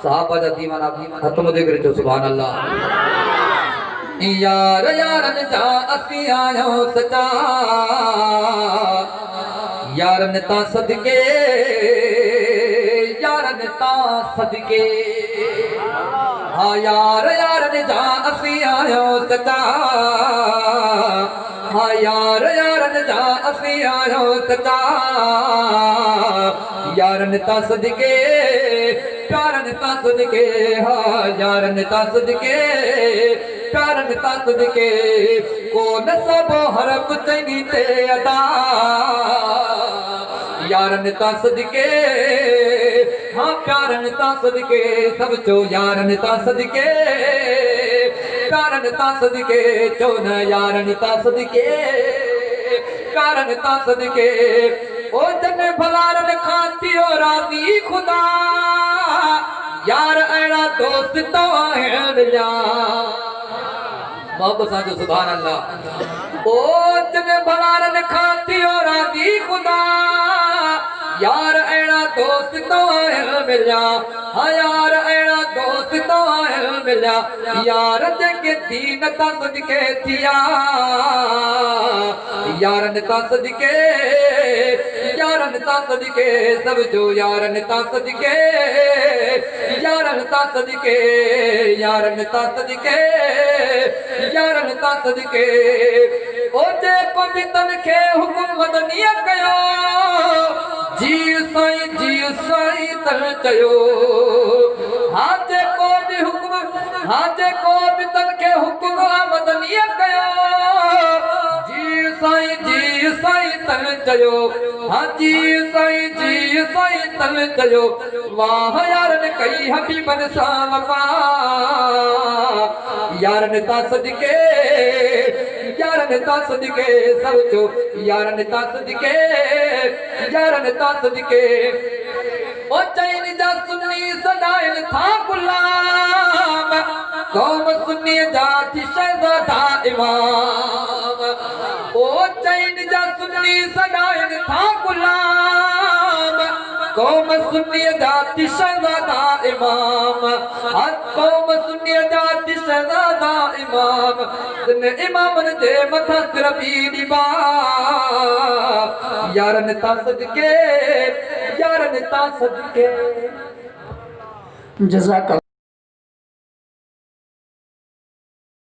साहबा जा दीवाना खत्म दे करे जो सुभान अल्लाह। यार यारन जा असी आयो सचा यारन ता सदके यारन ता सदके। हाँ यार यारन जा असी आयो सचा हाँ यार यारन जा असी आयो सचा यारन ता सदके प्यारन ता सदके। हाँ यारन ता सदके प्यारन ता सदके को नसबो हरफ चंगी ते अदा यारन ता सदके। हाँ प्यारन ता सदके सब चो यारन ता सदके प्यारन ता सदके चो न यारन ता सदके प्यारन ता सदके। ओ जन भलारन खाती ओ राज़ी खुदा यार अड़ा दोस्त तो मिला मोहब्बत साजो सुभान अल्लाह। ओ जन भलारन खाती ओ राज़ी खुदा यार अड़ा दोस्त तो मिला। हाँ यार अड़ा दोस्त तो मिला यार जेके दीन ता सदके थिया यारन ता सदके यारन ता सदके सब जो यारन ता सदके यारन ता सदके यारन ता सदके यारन ता सदके। ओ जे को भी तन के हुक्म मदनिया कयो जी साईं तन चयो। हाँ जे को भी हुक्म हाँ जे को भी तन के हुक्म मदनिया कयो जी साईं तन चयो। हाँ जी साईं तन चयो। वाह यारन कई हबीबन सा वफा यारन ता सदके यारन ता सदके सब चो यारन ता सदके यारन ता सदके। ओ चैन जा सुन्नी सदाइन था गुलाम कौम सुन्नी जाति शहज़ादा इमाम। ओ चैन जा सुन्नी सदाइन था गुलाम कौम सुन्नी जाति शहज़ादा इमाम। कौम सुन्नी जाति शहज़ादा इमाम तिन इमामन जे मथा सिरबी निभा यारन ता सदके यारन ता सदके। जज़ाक